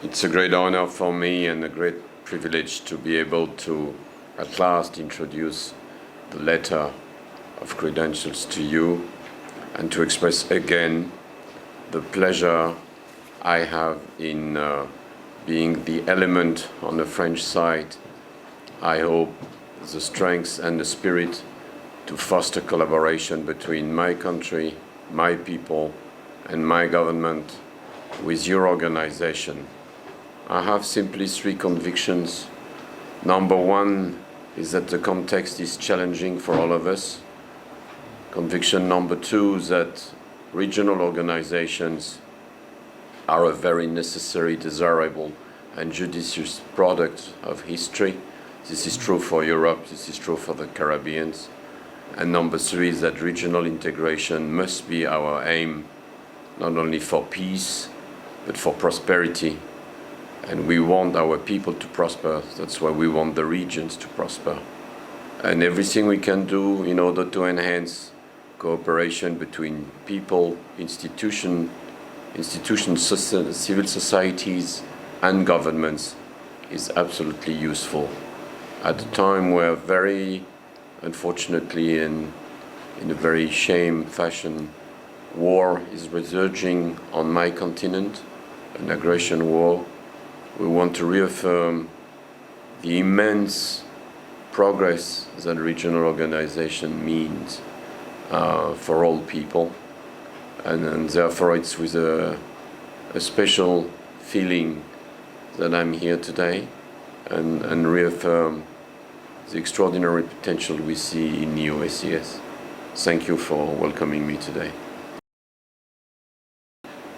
It's a great honor for me and a great privilege to be able to at last introduce the letter of credentials to you and to express again the pleasure I have in being the element on the French side. I hope the strength and the spirit to foster collaboration between my country, my people, and my government with your organization. I have simply three convictions. Number one is that the context is challenging for all of us. Conviction number two is that regional organizations are a very necessary, desirable, and judicious product of history. This is true for Europe, this is true for the Caribbean. And number three is that regional integration must be our aim, not only for peace, but for prosperity. And we want our people to prosper. That's why we want the regions to prosper. And everything we can do in order to enhance cooperation between people, institutions, civil societies, and governments is absolutely useful. At a time where very unfortunately in a very shame fashion, war is resurging on my continent, an aggression war. We want to reaffirm the immense progress that regional organization means for all people, and therefore it's with a special feeling that I'm here today and reaffirm the extraordinary potential we see in the OECS. Thank you for welcoming me today.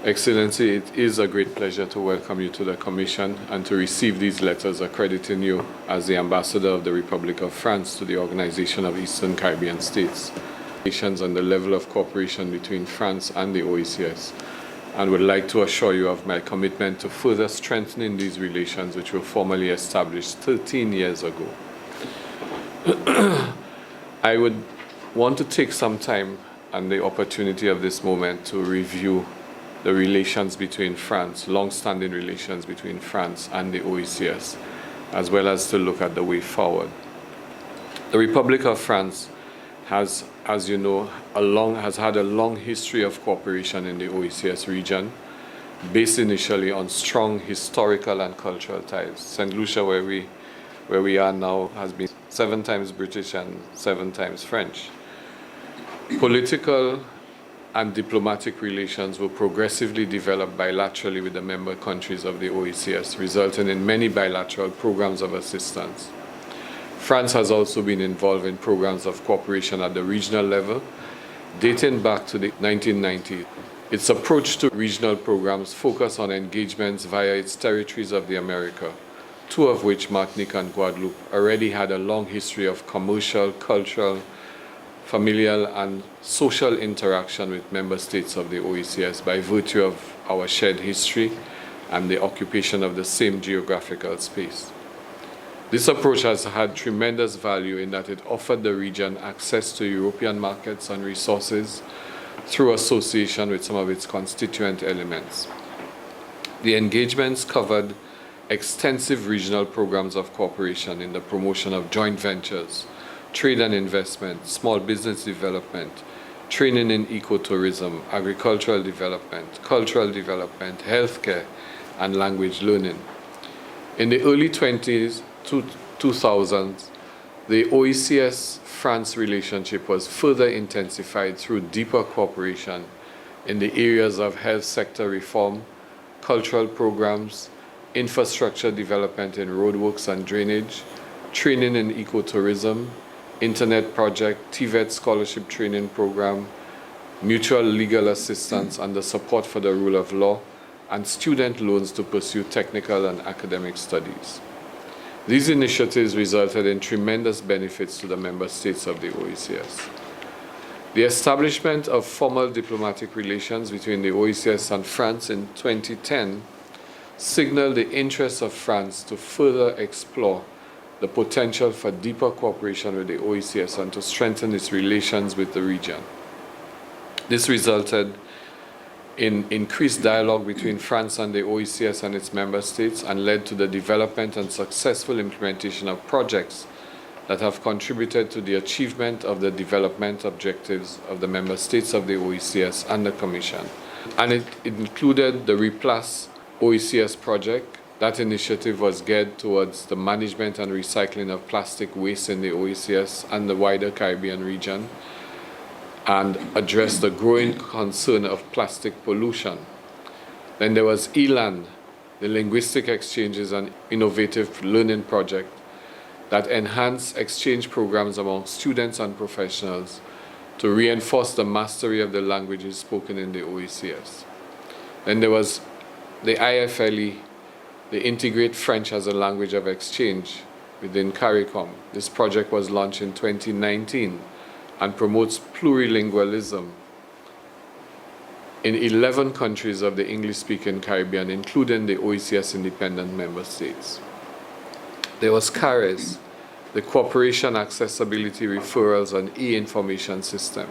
Excellency, it is a great pleasure to welcome you to the Commission and to receive these letters accrediting you as the Ambassador of the Republic of France to the Organization of Eastern Caribbean States. And the level of cooperation between France and the OECS, and would like to assure you of my commitment to further strengthening these relations, which were formally established 13 years ago. I would want to take some time and the opportunity of this moment to review the relations between France, long-standing relations between France and the OECS, as well as to look at the way forward. The Republic of France has, as you know, has had a long history of cooperation in the OECS region, based initially on strong historical and cultural ties. St. Lucia, where we are now, has been 7 times British and 7 times French. Political and diplomatic relations were progressively developed bilaterally with the member countries of the OECS, resulting in many bilateral programs of assistance. France has also been involved in programs of cooperation at the regional level, dating back to the 1990s. Its approach to regional programs focused on engagements via its territories of the America, 2 of which, Martinique and Guadeloupe, already had a long history of commercial, cultural, familial, and social interaction with member states of the OECS by virtue of our shared history and the occupation of the same geographical space. This approach has had tremendous value in that it offered the region access to European markets and resources through association with some of its constituent elements. The engagements covered extensive regional programs of cooperation in the promotion of joint ventures, trade and investment, small business development, training in ecotourism, agricultural development, cultural development, healthcare, and language learning. In the early 2000s, the OECS-France relationship was further intensified through deeper cooperation in the areas of health sector reform, cultural programs, infrastructure development in roadworks and drainage, training in ecotourism, internet project, TVET scholarship training program, mutual legal assistance and the support for the rule of law, and student loans to pursue technical and academic studies. These initiatives resulted in tremendous benefits to the member states of the OECS. The establishment of formal diplomatic relations between the OECS and France in 2010 signaled the interest of France to further explore the potential for deeper cooperation with the OECS and to strengthen its relations with the region. This resulted in increased dialogue between France and the OECS and its member states, and led to the development and successful implementation of projects that have contributed to the achievement of the development objectives of the member states of the OECS and the Commission. And it included the Replace OECS project. That initiative was geared towards the management and recycling of plastic waste in the OECS and the wider Caribbean region, and address the growing concern of plastic pollution. Then there was ELAN, the Linguistic Exchanges and Innovative Learning Project, that enhanced exchange programs among students and professionals to reinforce the mastery of the languages spoken in the OECS. Then there was the IFLE, the Integrate French as a Language of Exchange within CARICOM. This project was launched in 2019 and promotes plurilingualism in 11 countries of the English-speaking Caribbean, including the OECS independent member states. There was CARES, the Cooperation, Accessibility, Referrals and E-Information System,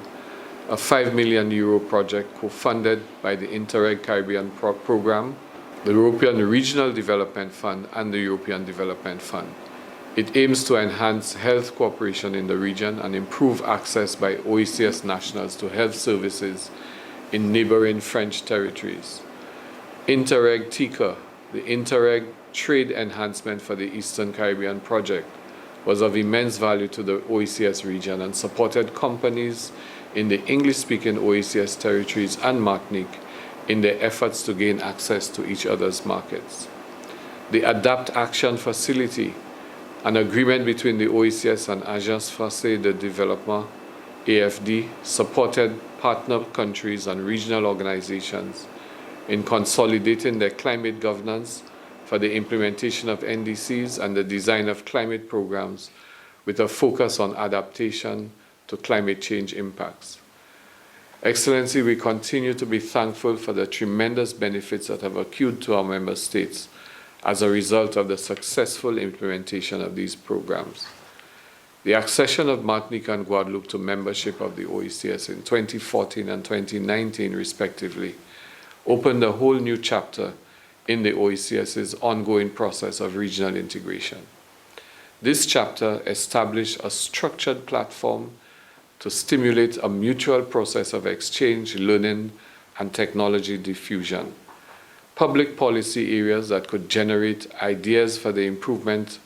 a €5 million project co-funded by the Interreg Caribbean Program, the European Regional Development Fund and the European Development Fund. It aims to enhance health cooperation in the region and improve access by OECS nationals to health services in neighboring French territories. Interreg TICA, the Interreg Trade Enhancement for the Eastern Caribbean project, was of immense value to the OECS region and supported companies in the English-speaking OECS territories and Martinique in their efforts to gain access to each other's markets. The Adapt Action Facility, an agreement between the OECS and Agence Française de Développement, AFD, supported partner countries and regional organizations in consolidating their climate governance for the implementation of NDCs and the design of climate programs with a focus on adaptation to climate change impacts. Excellency, we continue to be thankful for the tremendous benefits that have accrued to our member states as a result of the successful implementation of these programs. The accession of Martinique and Guadeloupe to membership of the OECS in 2014 and 2019, respectively, opened a whole new chapter in the OECS's ongoing process of regional integration. This chapter established a structured platform to stimulate a mutual process of exchange, learning, and technology diffusion. Public policy areas that could generate ideas for the improvement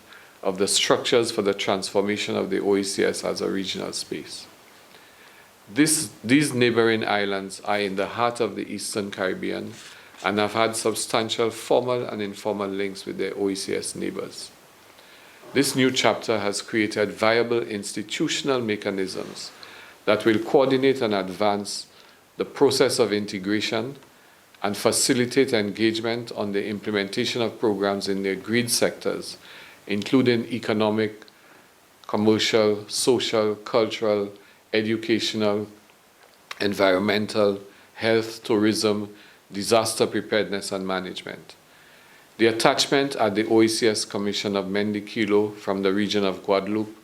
of the structures for the transformation of the OECS as a regional space. These neighboring islands are in the heart of the Eastern Caribbean and have had substantial formal and informal links with their OECS neighbors. This new chapter has created viable institutional mechanisms that will coordinate and advance the process of integration and facilitate engagement on the implementation of programs in the agreed sectors, including economic, commercial, social, cultural, educational, environmental, health, tourism, disaster preparedness and management. The attachment at the OECS Commission of Mendy Kilo from the region of Guadeloupe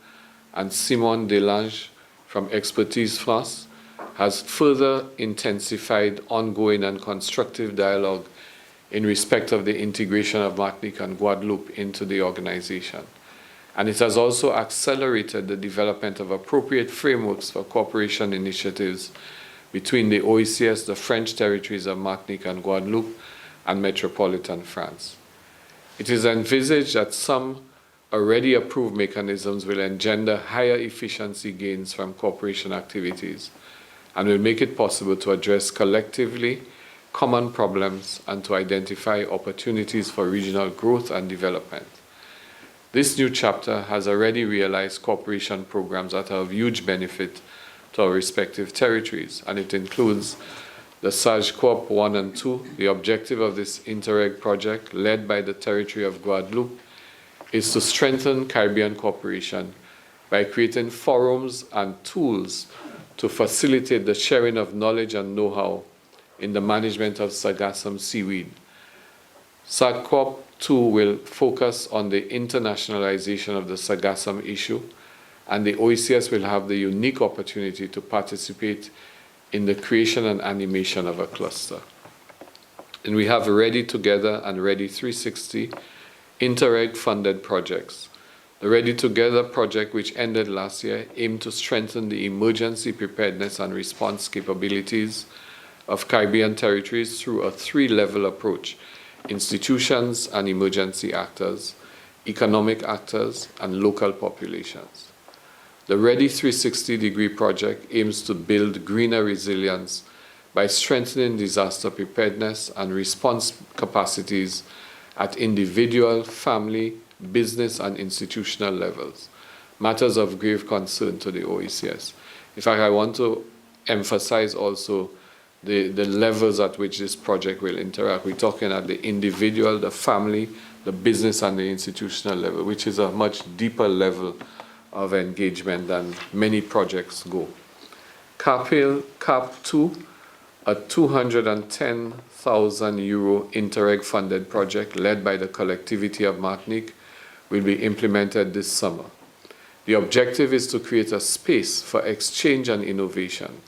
and Simon Delange from Expertise France has further intensified ongoing and constructive dialogue in respect of the integration of Martinique and Guadeloupe into the organization. And it has also accelerated the development of appropriate frameworks for cooperation initiatives between the OECS, the French territories of Martinique and Guadeloupe, and metropolitan France. It is envisaged that some already approved mechanisms will engender higher efficiency gains from cooperation activities and will make it possible to address collectively common problems and to identify opportunities for regional growth and development. This new chapter has already realized cooperation programs that are of huge benefit to our respective territories, and it includes the SAGCOOP 1 and 2. The objective of this Interreg project, led by the territory of Guadeloupe, is to strengthen Caribbean cooperation by creating forums and tools to facilitate the sharing of knowledge and know-how in the management of sargassum seaweed. SAGCOOP 2 will focus on the internationalization of the sargassum issue, and the OECS will have the unique opportunity to participate in the creation and animation of a cluster. And we have Ready Together and Ready 360 Interreg funded projects. The Ready Together project, which ended last year, aimed to strengthen the emergency preparedness and response capabilities of Caribbean territories through a three-level approach: institutions and emergency actors, economic actors, and local populations. The Ready 360-degree project aims to build greener resilience by strengthening disaster preparedness and response capacities at individual, family, business, and institutional levels, matters of grave concern to the OECS. In fact, I want to emphasize also the levels at which this project will interact. We're talking at the individual, the family, the business, and the institutional level, which is a much deeper level of engagement than many projects go. CAP 2, a €210,000 Interreg funded project led by the collectivity of Martinique, will be implemented this summer. The objective is to create a space for exchange and innovation,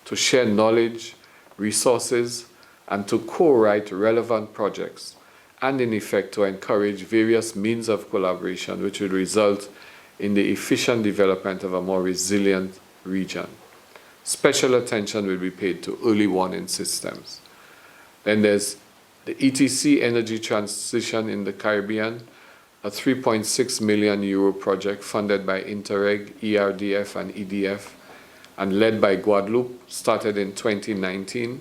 to share knowledge, resources, and to co-write relevant projects, and in effect to encourage various means of collaboration which will result in the efficient development of a more resilient region. Special attention will be paid to early warning systems. Then there's the ETC Energy Transition in the Caribbean, a €3.6 million project funded by Interreg, ERDF, and EDF, and led by Guadeloupe, started in 2019,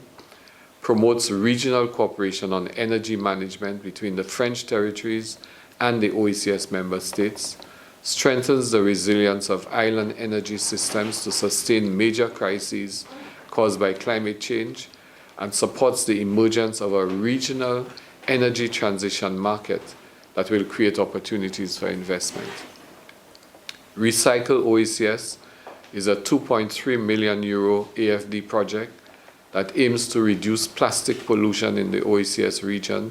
promotes regional cooperation on energy management between the French territories and the OECS member states, strengthens the resilience of island energy systems to sustain major crises caused by climate change, and supports the emergence of a regional energy transition market that will create opportunities for investment. Recycle OECS is a €2.3 million AFD project that aims to reduce plastic pollution in the OECS region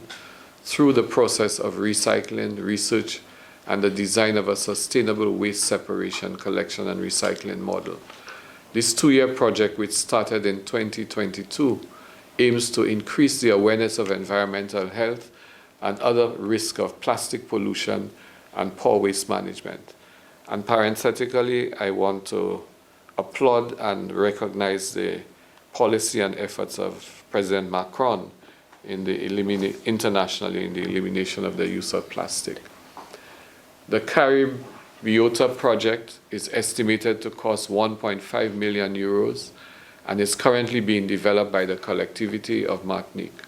through the process of recycling, research, and the design of a sustainable waste separation, collection, and recycling model. This two-year project, which started in 2022, aims to increase the awareness of environmental health and other risks of plastic pollution and poor waste management. And parenthetically, I want to applaud and recognize the policy and efforts of President Macron internationally in the elimination of the use of plastic. The Caribiota project is estimated to cost €1.5 million and is currently being developed by the collectivity of Martinique.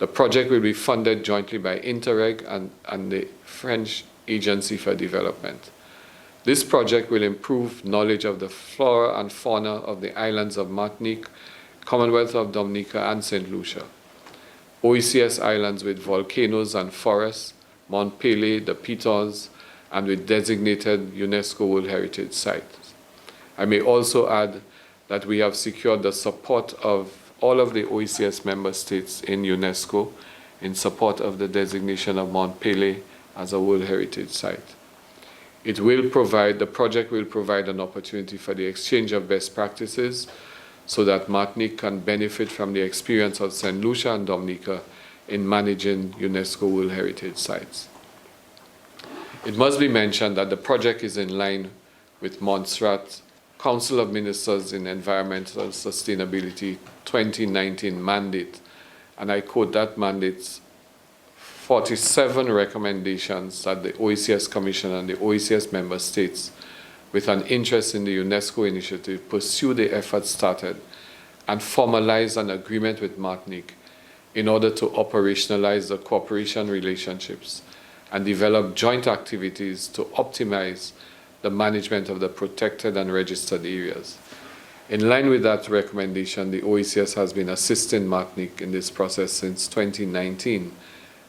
The project will be funded jointly by Interreg and the French Agency for Development. This project will improve knowledge of the flora and fauna of the islands of Martinique, Commonwealth of Dominica, and St. Lucia. OECS islands with volcanoes and forests, Mont Pelé, the Pitons, and with designated UNESCO World Heritage Sites. I may also add that we have secured the support of all of the OECS member states in UNESCO in support of the designation of Mont Pelé as a World Heritage Site. The project will provide an opportunity for the exchange of best practices so that Martinique can benefit from the experience of St. Lucia and Dominica in managing UNESCO World Heritage Sites. It must be mentioned that the project is in line with Montserrat Council of Ministers in Environmental Sustainability 2019 mandate, and I quote that mandate's 47 recommendations that the OECS Commission and the OECS member states with an interest in the UNESCO initiative pursue the efforts started and formalize an agreement with Martinique in order to operationalize the cooperation relationships and develop joint activities to optimize the management of the protected and registered areas. In line with that recommendation, the OECS has been assisting Martinique in this process since 2019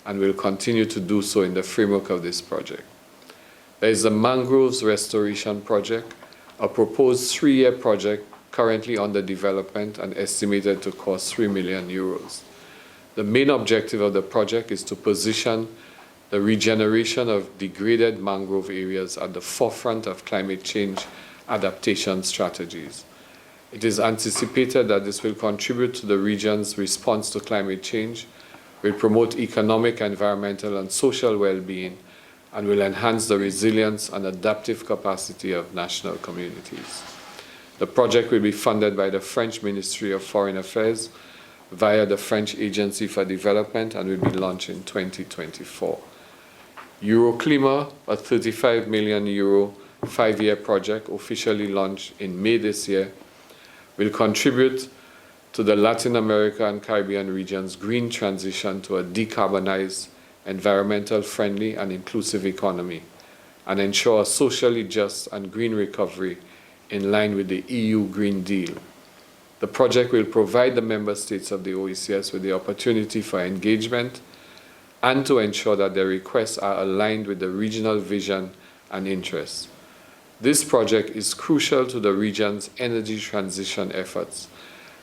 and will continue to do so in the framework of this project. There is the Mangroves Restoration Project, a proposed 3-year project currently under development and estimated to cost €3 million. The main objective of the project is to position the regeneration of degraded mangrove areas at the forefront of climate change adaptation strategies. It is anticipated that this will contribute to the region's response to climate change will promote economic, environmental, and social well-being, and will enhance the resilience and adaptive capacity of national communities. The project will be funded by the French Ministry of Foreign Affairs via the French Agency for Development and will be launched in 2024. Euroclima, a 35 million euro 5-year project officially launched in May this year, will contribute to the Latin America and Caribbean region's green transition to a decarbonized, environmental friendly and inclusive economy, and ensure a socially just and green recovery in line with the EU Green Deal. The project will provide the member states of the OECS with the opportunity for engagement and to ensure that their requests are aligned with the regional vision and interests. This project is crucial to the region's energy transition efforts,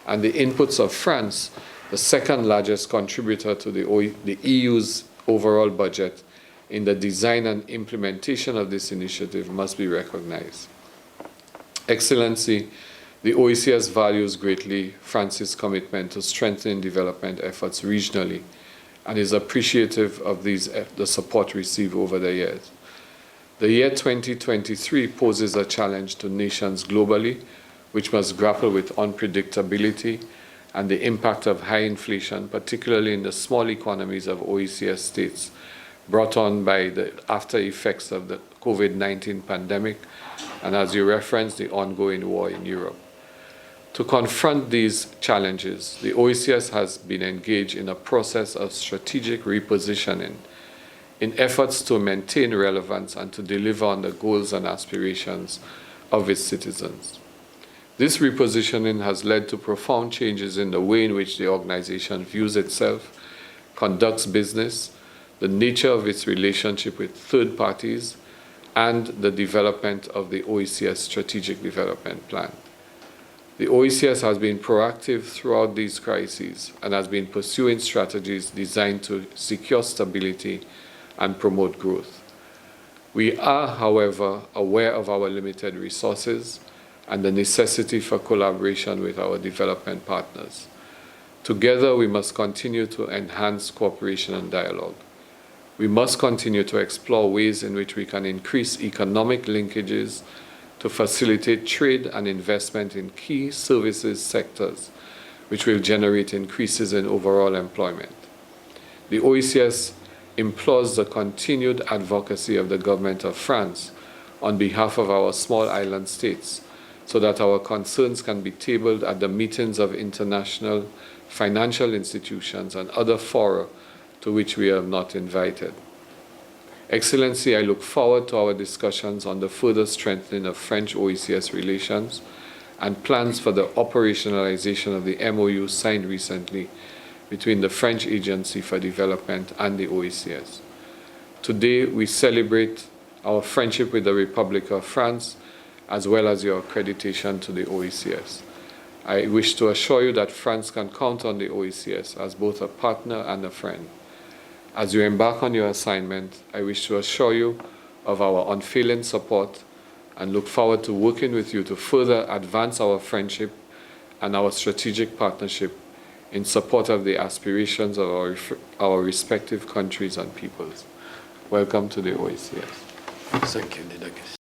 and the inputs of France, the second largest contributor to the EU's overall budget, in the design and implementation of this initiative must be recognized. Excellency, the OECS values greatly France's commitment to strengthening development efforts regionally and is appreciative of the support received over the years. The year 2023 poses a challenge to nations globally, which must grapple with unpredictability and the impact of high inflation, particularly in the small economies of OECS states, brought on by the after effects of the COVID-19 pandemic, and as you referenced, the ongoing war in Europe. To confront these challenges, the OECS has been engaged in a process of strategic repositioning in efforts to maintain relevance and to deliver on the goals and aspirations of its citizens. This repositioning has led to profound changes in the way in which the organization views itself, conducts business, the nature of its relationship with third parties, and the development of the OECS Strategic Development Plan. The OECS has been proactive throughout these crises and has been pursuing strategies designed to secure stability and promote growth. We are, however, aware of our limited resources and the necessity for collaboration with our development partners. Together, we must continue to enhance cooperation and dialogue. We must continue to explore ways in which we can increase economic linkages to facilitate trade and investment in key services sectors, which will generate increases in overall employment. The OECS implores the continued advocacy of the government of France on behalf of our small island states so that our concerns can be tabled at the meetings of international financial institutions and other fora to which we are not invited. Excellency, I look forward to our discussions on the further strengthening of French-OECS relations and plans for the operationalization of the MOU signed recently between the French Agency for Development and the OECS. Today, we celebrate our friendship with the Republic of France, as well as your accreditation to the OECS. I wish to assure you that France can count on the OECS as both a partner and a friend. As you embark on your assignment, I wish to assure you of our unfailing support and look forward to working with you to further advance our friendship and our strategic partnership in support of the aspirations of our respective countries and peoples. Welcome to the OECS. Thank you, Didakis.